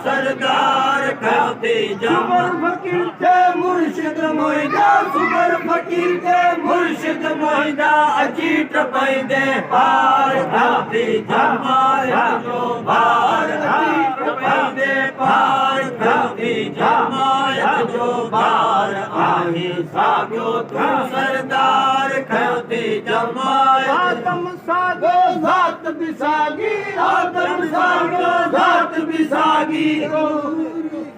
सरदार कयोते जमा फकीर थे मुर्शिद मोइदा सुगर फकीर थे मुर्शिद मोइदा अची टपाइंदे पार कयोते जमायत जो बार अची टपाइंदे पार कयोते जमायत जो बार आहे साॻियो तू सरदार कयोते जमायत आदम साॻो ज़ात बि साॻी आदम साॻो ज़ात बि साॻी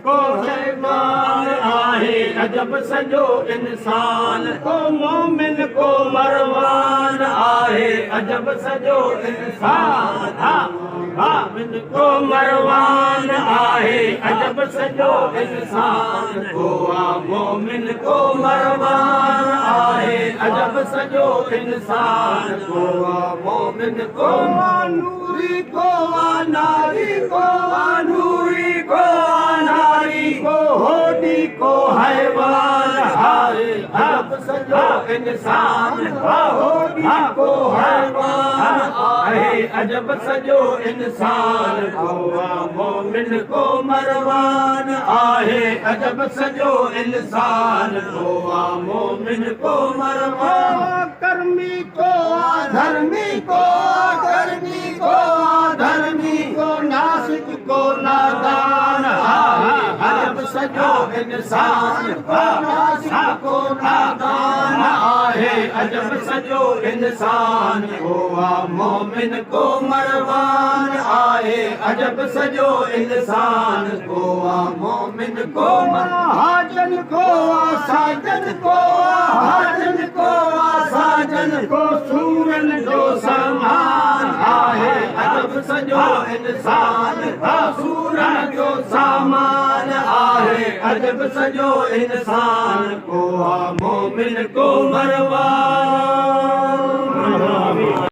को शैतान आहे अजब सॼो इंसान को मोमिन को मरवान आहे अजब सॼो इंसान मोमिन को मरवान आहे अजब सॼो इंसान को मोमिन को मरवान आहे अजब सॼो इंसान को मोमिन को नूरी को नारी को नूरी को नारी को होदी को हैवान आहे अजब सॼो इंसान होदी को हैवान आहे अजब सॼो इंसान को मोमिन को मरवान आहे अजब सॼो इंसान को मोमिन को मरवान कर्मी को धर्मी को कर्मी को धर्मी को नासिक को नादान अजब सॼो इंसान नासिक को नादान आहे अजब सॼो इंसान को मोमिन को मरवान आहे अजब सॼो इंसान को मोमिन को हाजन को साजन को हाजन को साजन को सूरन जो सामान आहे अजब सॼो इंसान सूरन जो सामान आहे अजब सॼो इंसान को मोमिन को मरवान